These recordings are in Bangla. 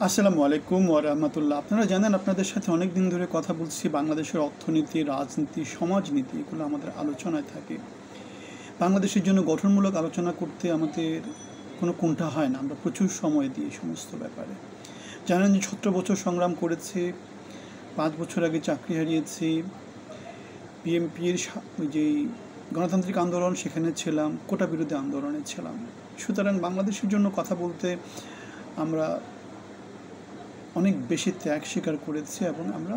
আসসালামু আলাইকুম ওয়া রাহমাতুল্লাহ। আপনারা জানেন আপনাদের সাথে অনেক দিন ধরে কথা বলছি বাংলাদেশের অর্থনীতি, রাজনীতি, সমাজনীতি এগুলো আমাদের আলোচনায় থাকে। বাংলাদেশের জন্য গঠনমূলক আলোচনা করতে আমাদের কোনো কুণ্ঠা হয় না। আমরা প্রচুর সময় দিই এই সমস্ত ব্যাপারে। জানেন যে 17 বছর সংগ্রাম করেছি, 5 বছর আগে চাকরি হারিয়েছি, বিএনপির যেই গণতান্ত্রিক আন্দোলন সেখানে ছিলাম, কোটা বিরোধী আন্দোলনে ছিলাম। সুতরাং বাংলাদেশের জন্য কথা বলতে আমরা অনেক বেশি ত্যাগ স্বীকার করেছি এবং আমরা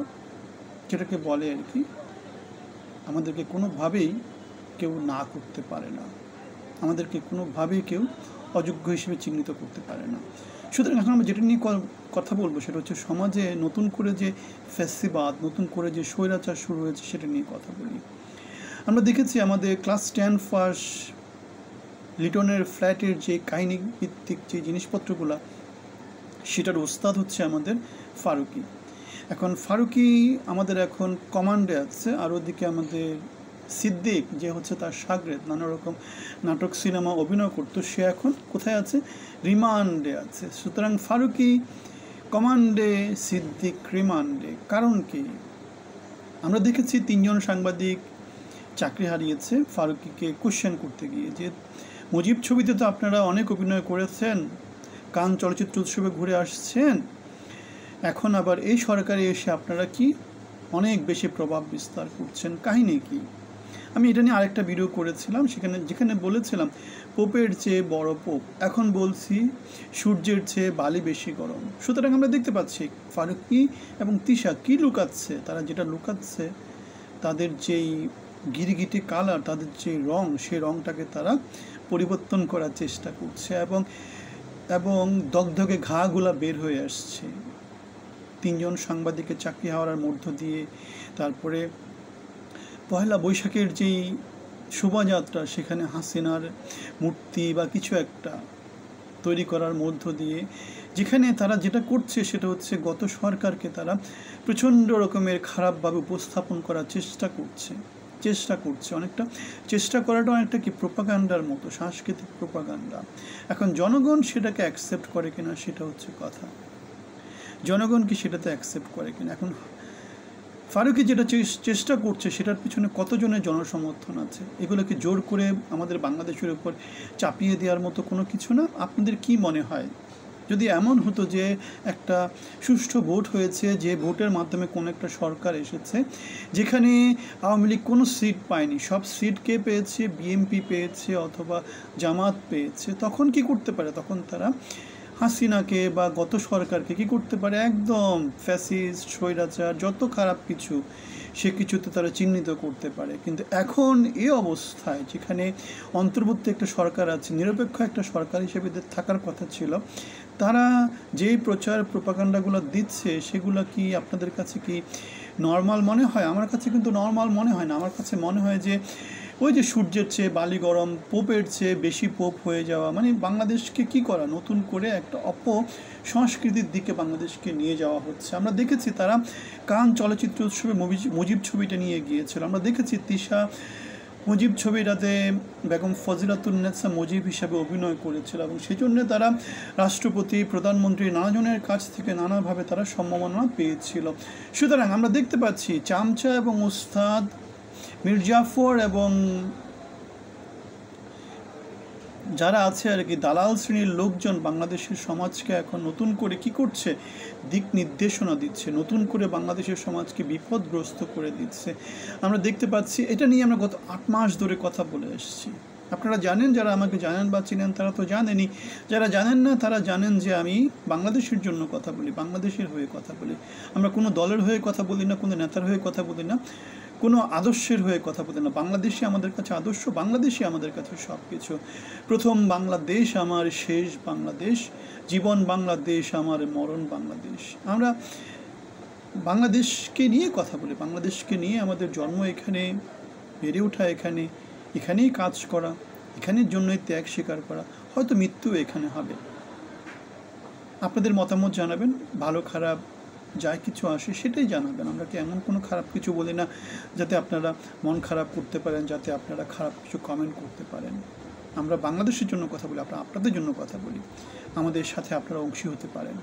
যেটাকে বলে আর কি, আমাদেরকে কোনোভাবেই কেউ না করতে পারে না, আমাদেরকে কোনোভাবেই কেউ অযোগ্য হিসেবে চিহ্নিত করতে পারে না। সুতরাং এখন আমরা যেটা নিয়ে কথা বলবো সেটা হচ্ছে সমাজে নতুন করে যে ফ্যাসিবাদ, নতুন করে যে স্বৈরাচার শুরু হয়েছে সেটা নিয়ে কথা বলি। আমরা দেখেছি আমাদের ক্লাস 10 ফার্স্ট লিটনের ফ্ল্যাটের যে কাহিনী ভিত্তিক যে জিনিসপত্রগুলো, সেটার ওস্তাদ হচ্ছে আমাদের ফারুকী। এখন ফারুকী আমাদের এখন কমান্ডে আছে, আর ওদিকে আমাদের সিদ্দিক যে হচ্ছে তার শাগরেদ, নানা রকম নাটক সিনেমা অভিনয় করতো, সে এখন কোথায় আছে? রিমান্ডে আছে। সুতরাং ফারুকী কমান্ডে, সিদ্দিক রিমান্ডে। কারণ কি? আমরা দেখেছি 3জন সাংবাদিক চাকরি হারিয়েছে ফারুকীকে কোশ্চেন করতে গিয়ে, যে মুজিব ছবিতে তো আপনারা অনেক অভিনয় করেছেন, কান চলচ্চিত্র উৎসবে ঘুরে আসছেন, এখন আবার এই সরকারে এসে আপনারা কি অনেক বেশি প্রভাব বিস্তার করছেন, কাহিনী কি? আমি এটা নিয়ে আরেকটা ভিডিও করেছিলাম, যেখানে বলেছিলাম পোপের চেয়ে বড় পোপ, এখন বলছি সূর্যের চেয়ে বালি বেশি গরম। সুতরাং আমরা দেখতে পাচ্ছি ফারুকী এবং তিশা কি লুকাচ্ছে, তারা যেটা লুকাচ্ছে, তাদের যেই গিরগিটি কালার, তাদের যে রং, সেই রংটাকে তারা পরিবর্তন করার চেষ্টা করছে এবং দগদগে ঘাগুলা বের হয়ে আসছে 3জন সাংবাদিকের চাকরি হওয়ার মধ্য দিয়ে। তারপরে পয়লা বৈশাখের যেই শোভাযাত্রা, সেখানে হাসিনার মূর্তি বা কিছু একটা তৈরি করার মধ্য দিয়ে, যেখানে তারা যেটা করছে সেটা হচ্ছে গত সরকারকে তারা প্রচণ্ড রকমের খারাপভাবে উপস্থাপন করার চেষ্টা করছে। অনেকটা চেষ্টা করাটা অনেকটা কি প্রোপাগান্ডার মতো, সাংস্কৃতিক প্রোপাগান্ডা। এখন জনগণ সেটাকে অ্যাকসেপ্ট করে কিনা সেটা হচ্ছে কথা, জনগণ কি সেটাতে অ্যাকসেপ্ট করে কিনা। এখন ফারুকী যেটা চেষ্টা করছে সেটার পিছনে কতজনের জনসমর্থন আছে, এগুলোকে জোর করে আমাদের বাংলাদেশের উপর চাপিয়ে দেওয়ার মতো কোনো কিছু না। আপনাদের কি মনে হয়, যদি এমন হতো যে একটা সুষ্ঠু ভোট হয়েছে, যে ভোটের মাধ্যমে কোনো একটা সরকার এসেছে, যেখানে আওয়ামী লীগ কোনো সিট পায়নি, সব সিট কে পেয়েছে? বিএনপি পেয়েছে অথবা জামাত পেয়েছে, তখন কি করতে পারে? তখন তারা হাসিনাকে বা গত সরকারকে কি করতে পারে? একদম ফ্যাসিস্ট, স্বৈরাচার, যত খারাপ কিছু সে কিছুতে তারা চিহ্নিত করতে পারে। কিন্তু এখন এই অবস্থায়, যেখানে অন্তর্বর্তী একটা সরকার আছে, নিরপেক্ষ একটা সরকার হিসেবে থাকার কথা ছিল, তারা যেই প্রচার প্রোপাগান্ডাগুলো দিচ্ছে সেগুলো কি আপনাদের কাছে কি নর্মাল মনে হয়? আমার কাছে কিন্তু নর্মাল মনে হয় না। আমার কাছে মনে হয় যে ওই যে সূর্যের চেয়ে বালি গরম, পোপের চেয়ে বেশি পোপ হয়ে যাওয়া, মানে বাংলাদেশকে কি করা, নতুন করে একটা সংস্কৃতির দিকে বাংলাদেশকে নিয়ে যাওয়া হচ্ছে। আমরা দেখেছি তারা কান চলচ্চিত্র উৎসবে মুজিব ছবিটা নিয়ে গিয়েছিল। আমরা দেখেছি তিশা মুজিব ছবিটাতে বেগম ফজিলাতুন্নেসা মুজিব হিসাবে অভিনয় করেছিল এবং সেই জন্য তারা রাষ্ট্রপতি, প্রধানমন্ত্রী, নানাজনের কাছ থেকে নানাভাবে তারা সম্মাননা পেয়েছিল। সুতরাং আমরা দেখতে পাচ্ছি চামচা এবং ওস্তাদ মীর জাফর এবং যারা আছে আর কি, দালাল শ্রেণীর লোকজন বাংলাদেশের সমাজকে এখন নতুন করে কি করছে? দিক নির্দেশনা দিচ্ছে, নতুন করে বাংলাদেশের সমাজকে বিপদগ্রস্ত করে দিচ্ছে। আমরা দেখতে পাচ্ছি, এটা নিয়ে আমরা গত 8 মাস ধরে কথা বলে এসেছি। আপনারা জানেন, যারা আমাকে জানেন বা চিনেন তারা তো জানেনই, যারা জানেন না তারা জানেন যে আমি বাংলাদেশের জন্য কথা বলি, বাংলাদেশের হয়ে কথা বলি। আমরা কোনো দলের হয়ে কথা বলি না, কোনো নেতার হয়ে কথা বলি না, কোনো আদর্শের হয়ে কথা বলি না। বাংলাদেশই আমাদের কাছে আদর্শ, বাংলাদেশই আমাদের কাছে সব কিছু। প্রথম বাংলাদেশ আমার, শেষ বাংলাদেশ, জীবন বাংলাদেশ আমার, মরণ বাংলাদেশ। আমরা বাংলাদেশকে নিয়ে কথা বলি, বাংলাদেশকে নিয়ে আমাদের জন্ম, এখানে বেড়ে ওঠা, এখানেই কাজ করা, এখানের জন্যই ত্যাগ স্বীকার করা, হয়তো মৃত্যু এখানে হবে। আপনাদের মতামত জানাবেন, ভালো খারাপ যাই কিছু আসে সেটাই জানাবেন। আমরা কি এমন কোনো খারাপ কিছু বলি না যাতে আপনারা মন খারাপ করতে পারেন, যাতে আপনারা খারাপ কিছু কমেন্ট করতে পারেন। আমরা বাংলাদেশের জন্য কথা বলি, আপনাদের জন্য কথা বলি, আমাদের সাথে আপনারা অংশী হতে পারেন।